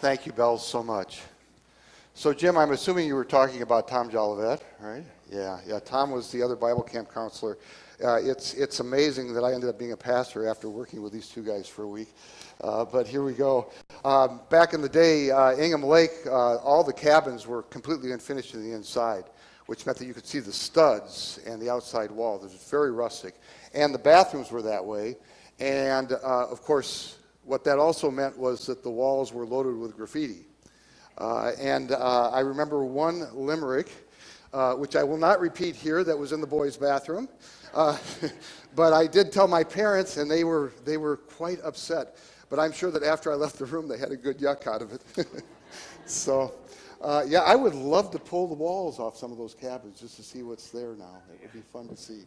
Thank you, Bells, so much. So, Jim, I'm assuming you were talking about Tom Jolivet, right? Yeah. Tom was the other Bible camp counselor. It's amazing that I ended up being a pastor after working with these two guys for a week. But here we go. Back in the day, Ingham Lake, all the cabins were completely unfinished on the inside, which meant that you could see the studs and the outside wall. It was very rustic. And the bathrooms were that way. And, of course, what that also meant was that the walls were loaded with graffiti. I remember one limerick, which I will not repeat here, that was in the boys' bathroom. But I did tell my parents, and they were quite upset. But I'm sure that after I left the room, they had a good yuck out of it. So, yeah, I would love to pull the walls off some of those cabins just to see what's there now. It would be fun to see.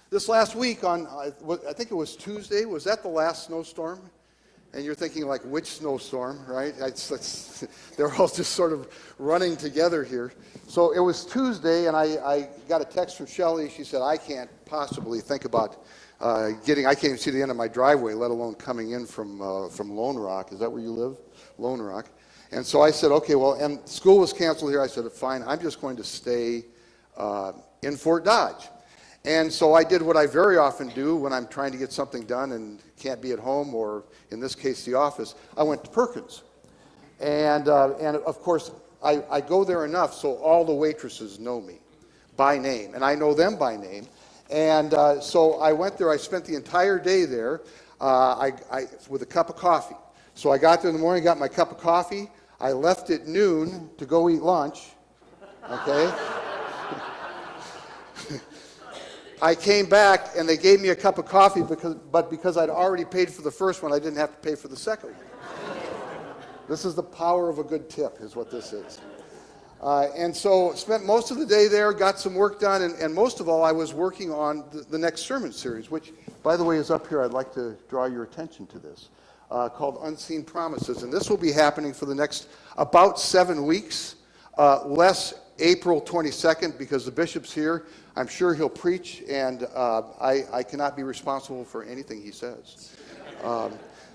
This last week on, I think it was Tuesday, was that the last snowstorm? And you're thinking, like, which snowstorm, right? They're all just sort of running together here. So it was Tuesday, and I got a text from Shelley. She said, I can't possibly think about I can't even see the end of my driveway, let alone coming in from Lone Rock. Is that where you live? Lone Rock. And so I said, okay, well, and school was canceled here. I said, fine, I'm just going to stay in Fort Dodge. And so I did what I very often do when I'm trying to get something done and can't be at home, or in this case, the office. I went to Perkins. And of course, I go there enough so all the waitresses know me by name, and I know them by name. And so I went there. I spent the entire day there with a cup of coffee. So I got there in the morning, got my cup of coffee. I left at noon to go eat lunch, okay? I came back, and they gave me a cup of coffee, because I'd already paid for the first one, I didn't have to pay for the second one. This is the power of a good tip, is what this is. And so spent most of the day there, got some work done, and most of all, I was working on the next sermon series, which, by the way, is up here. I'd like to draw your attention to this, called Unseen Promises. And this will be happening for the next about 7 weeks, less April 22nd, because the bishop's here. I'm sure he'll preach, and I cannot be responsible for anything he says.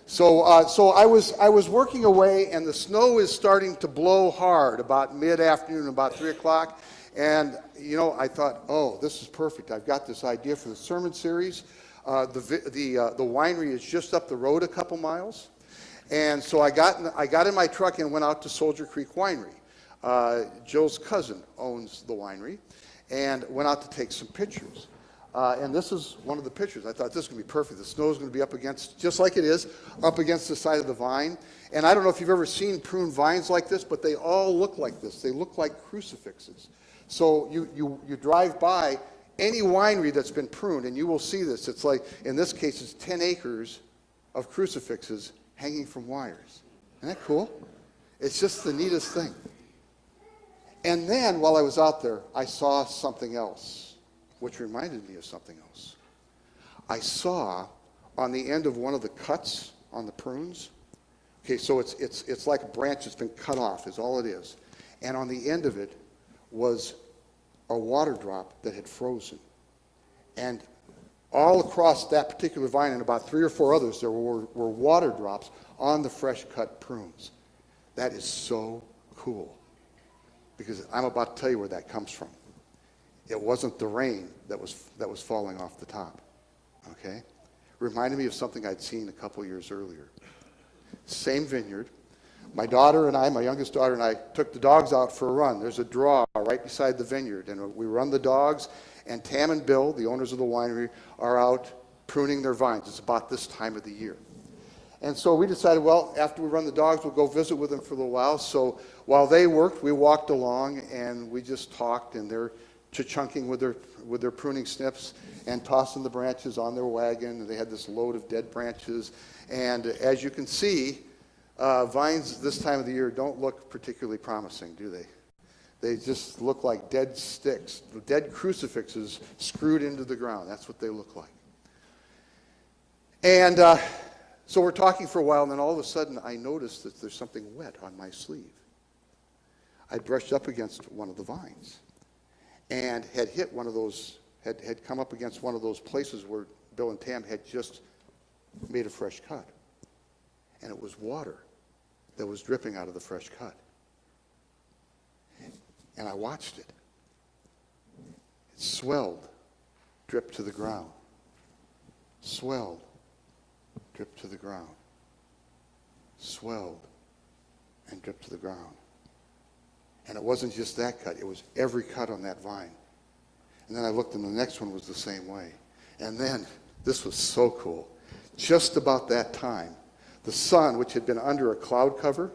So I was working away, and the snow is starting to blow hard about mid-afternoon, about 3 o'clock. And, I thought, oh, this is perfect. I've got this idea for the sermon series. The winery is just up the road a couple miles. And so I got in my truck and went out to Soldier Creek Winery. Joe's cousin owns the winery, and went out to take some pictures. And this is one of the pictures. I thought this is going to be perfect. The snow is going to be up against, just like it is, up against the side of the vine. And I don't know if you've ever seen pruned vines like this, but they all look like this. They look like crucifixes. So you drive by any winery that's been pruned, and you will see this. It's like, in this case, it's 10 acres of crucifixes hanging from wires. Isn't that cool? It's just the neatest thing. And then, while I was out there, I saw something else, which reminded me of something else. I saw on the end of one of the cuts on the prunes, okay, so it's like a branch that's been cut off, is all it is. And on the end of it was a water drop that had frozen. And all across that particular vine, and about 3 or 4 others, there were water drops on the fresh cut prunes. That is so cool. Because I'm about to tell you where that comes from. It wasn't the rain that was falling off the top, okay? Reminded me of something I'd seen a couple years earlier. Same vineyard. My youngest daughter and I, took the dogs out for a run. There's a draw right beside the vineyard, and we run the dogs, and Tam and Bill, the owners of the winery, are out pruning their vines. It's about this time of the year. And so we decided, well, after we run the dogs, we'll go visit with them for a little while. So while they worked, we walked along, and we just talked, and they're chunking with their pruning snips and tossing the branches on their wagon. And they had this load of dead branches. And as you can see, vines this time of the year don't look particularly promising, do they? They just look like dead sticks, dead crucifixes screwed into the ground. That's what they look like. And so we're talking for a while, and then all of a sudden I noticed that there's something wet on my sleeve. I brushed up against one of the vines and had hit one of those, had come up against one of those places where Bill and Tam had just made a fresh cut. and it was water that was dripping out of the fresh cut. And I watched it. It swelled, dripped to the ground. Swelled, dripped to the ground. Swelled, and dripped to the ground. And it wasn't just that cut, it was every cut on that vine. And then I looked and the next one was the same way. And then, this was so cool, just about that time, the sun, which had been under a cloud cover,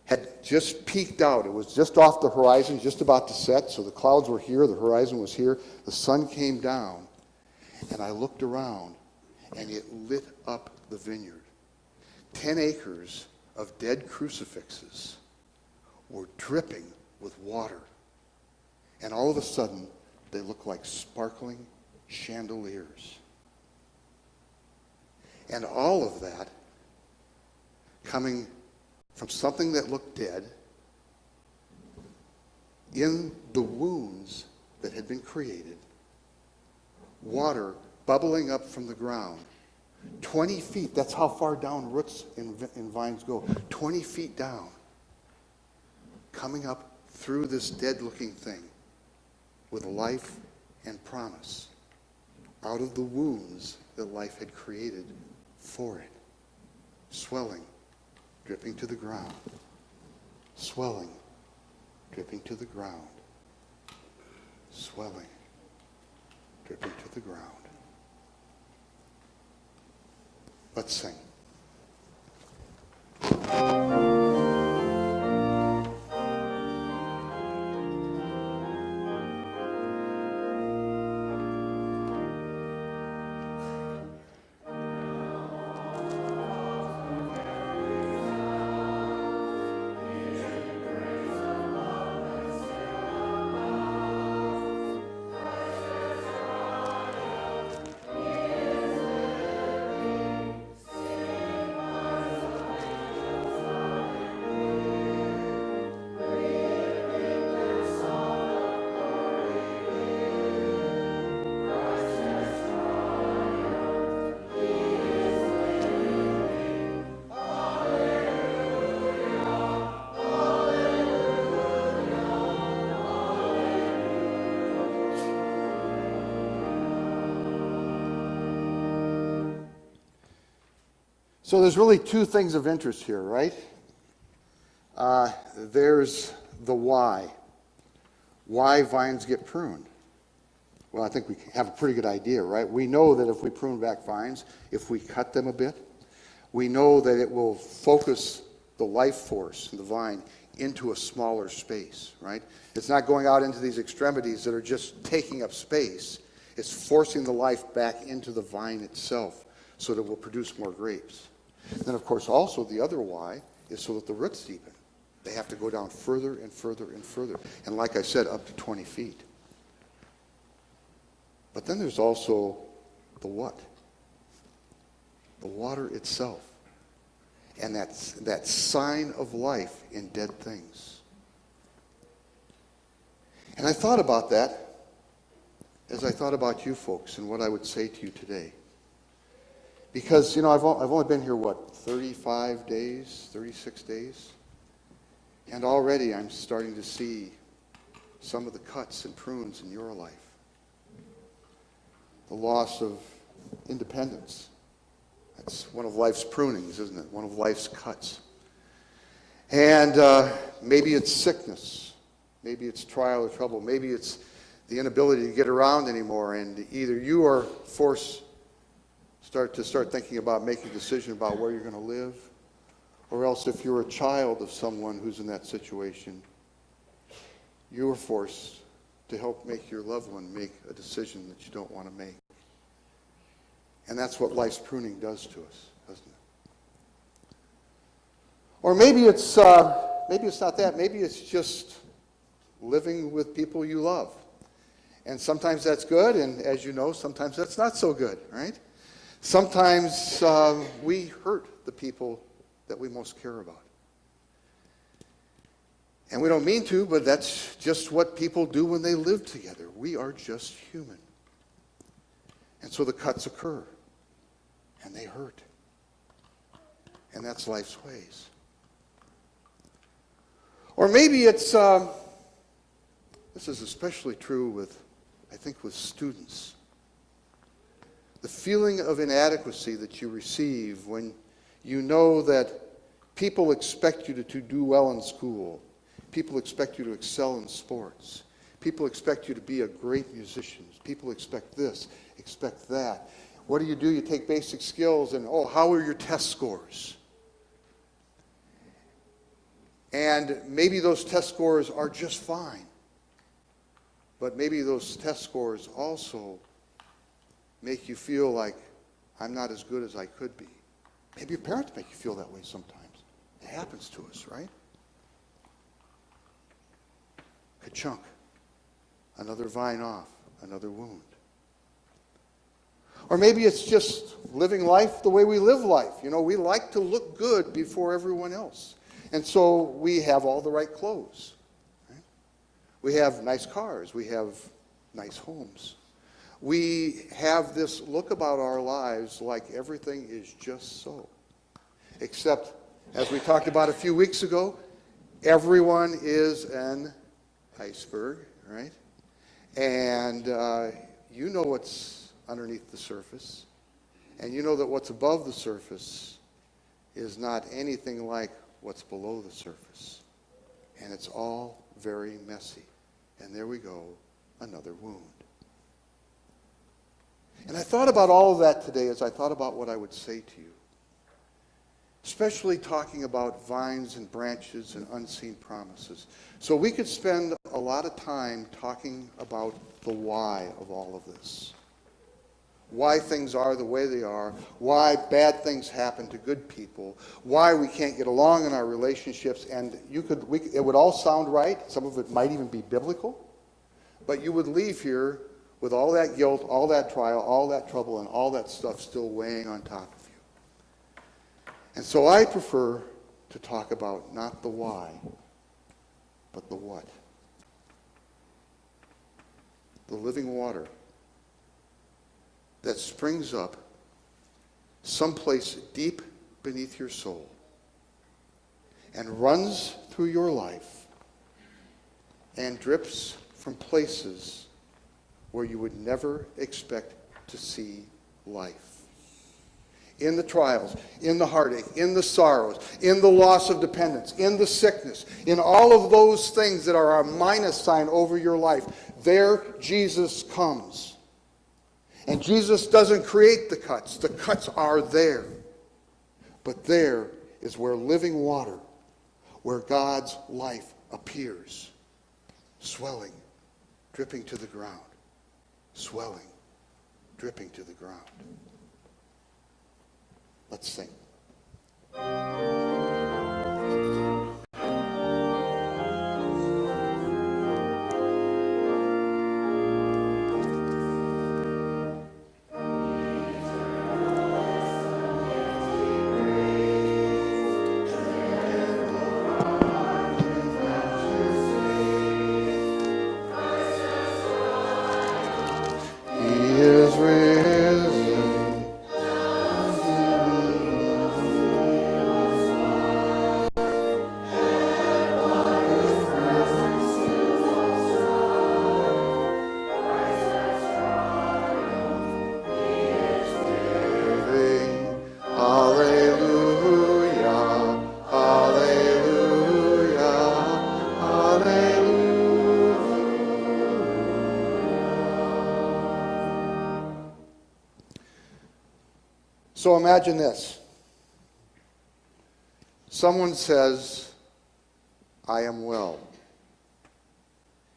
had just peeked out. It was just off the horizon, just about to set, so the clouds were here, the horizon was here. The sun came down, and I looked around, and it lit up the vineyard. 10 acres of dead crucifixes were dripping with water. And all of a sudden, they looked like sparkling chandeliers. And all of that coming from something that looked dead in the wounds that had been created, water bubbling up from the ground. 20 feet, that's how far down roots in vines go. 20 feet down, coming up through this dead-looking thing with life and promise out of the wounds that life had created for it. Swelling, dripping to the ground. Swelling, dripping to the ground. Swelling, dripping to the ground. Let's sing. So there's really two things of interest here, right? There's the why. Why vines get pruned. Well, I think we have a pretty good idea, right? We know that if we prune back vines, if we cut them a bit, we know that it will focus the life force in the vine into a smaller space, right? It's not going out into these extremities that are just taking up space. It's forcing the life back into the vine itself so that it will produce more grapes. Then, of course, also the other why is so that the roots deepen. They have to go down further and further and further. And like I said, up to 20 feet. But then there's also the what? The water itself. And that's that sign of life in dead things. And I thought about that as I thought about you folks and what I would say to you today. Because, you know, I've only been here, 35 days, 36 days? And already I'm starting to see some of the cuts and prunes in your life. The loss of independence. That's one of life's prunings, isn't it? One of life's cuts. And maybe it's sickness. Maybe it's trial or trouble. Maybe it's the inability to get around anymore. And either you are forced to start thinking about making a decision about where you're going to live, or else if you're a child of someone who's in that situation, you are forced to help make your loved one make a decision that you don't want to make. And that's what life's pruning does to us, doesn't it? Or maybe it's not that. Maybe it's just living with people you love. And sometimes that's good, and as you know, sometimes that's not so good, right? Sometimes we hurt the people that we most care about. And we don't mean to, but that's just what people do when they live together. We are just human. And so the cuts occur, and they hurt. And that's life's ways. Or maybe it's, this is especially true with, I think, with students. The feeling of inadequacy that you receive when you know that people expect you to do well in school. People expect you to excel in sports. People expect you to be a great musician. People expect this, expect that. What do? You take basic skills and, how are your test scores? And maybe those test scores are just fine. But maybe those test scores also make you feel like I'm not as good as I could be. Maybe your parents make you feel that way sometimes. It happens to us, right? Ka-chunk. Another vine off, another wound. Or maybe it's just living life the way we live life. We like to look good before everyone else. And so we have all the right clothes. Right? We have nice cars. We have nice homes. We have this look about our lives like everything is just so. Except, as we talked about a few weeks ago, everyone is an iceberg, right? And you know what's underneath the surface. And you know that what's above the surface is not anything like what's below the surface. And it's all very messy. And there we go, another wound. And I thought about all of that today as I thought about what I would say to you. Especially talking about vines and branches and unseen promises. So we could spend a lot of time talking about the why of all of this. Why things are the way they are, why bad things happen to good people, why we can't get along in our relationships, and it would all sound right. Some of it might even be biblical, but you would leave here with all that guilt, all that trial, all that trouble, and all that stuff still weighing on top of you. And so I prefer to talk about not the why, but the what. The living water that springs up someplace deep beneath your soul and runs through your life and drips from places where you would never expect to see life. In the trials, in the heartache, in the sorrows, in the loss of dependence, in the sickness, in all of those things that are a minus sign over your life, there Jesus comes. And Jesus doesn't create the cuts. The cuts are there. But there is where living water, where God's life appears, swelling, dripping to the ground, swelling, dripping to the ground. Let's sing. So imagine this. Someone says, I am well.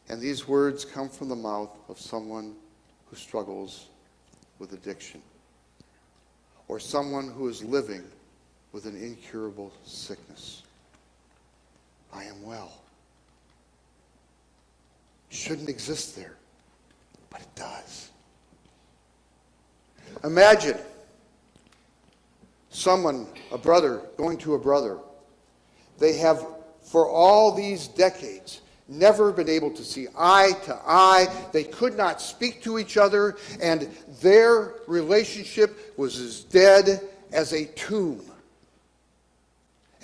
And these words come from the mouth of someone who struggles with addiction, or someone who is living with an incurable sickness. I am well. Shouldn't exist there, but it does. Imagine someone, a brother, going to a brother. They have, for all these decades, never been able to see eye to eye. They could not speak to each other, and their relationship was as dead as a tomb.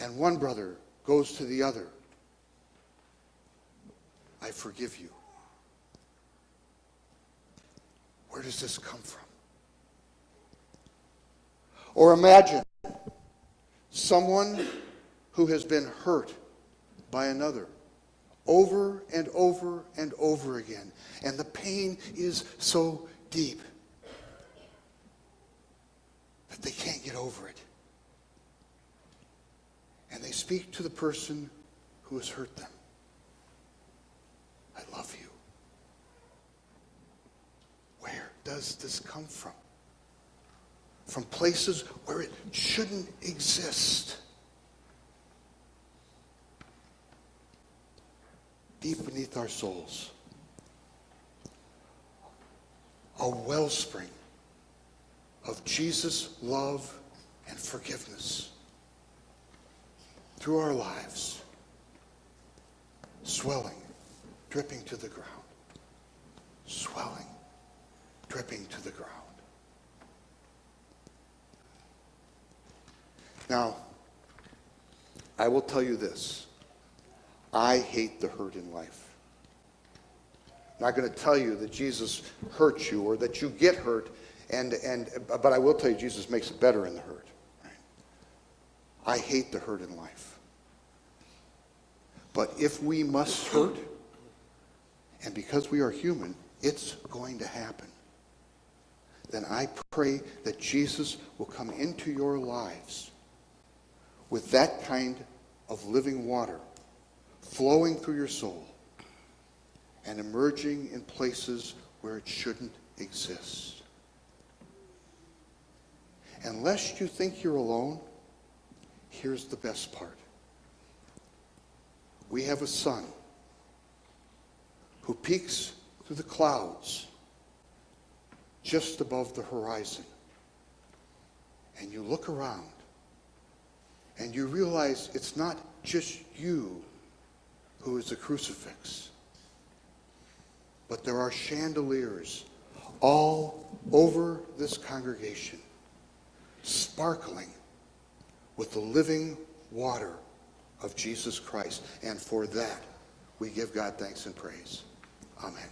and one brother goes to the other, I forgive you. Where does this come from? Or imagine someone who has been hurt by another over and over and over again, and the pain is so deep that they can't get over it. And they speak to the person who has hurt them. I love you. Where does this come from? From places where it shouldn't exist. Deep beneath our souls, a wellspring of Jesus' love and forgiveness through our lives, swelling, dripping to the ground, swelling, dripping to the ground. Now, I will tell you this. I hate the hurt in life. I'm not going to tell you that Jesus hurts you or that you get hurt, but I will tell you Jesus makes it better in the hurt. Right? I hate the hurt in life. But if we must hurt, and because we are human, it's going to happen, then I pray that Jesus will come into your lives with that kind of living water flowing through your soul and emerging in places where it shouldn't exist. And lest you think you're alone, here's the best part. We have a sun who peeks through the clouds just above the horizon. And you look around and you realize it's not just you who is a crucifix, but there are chandeliers all over this congregation, sparkling with the living water of Jesus Christ. And for that, we give God thanks and praise. Amen.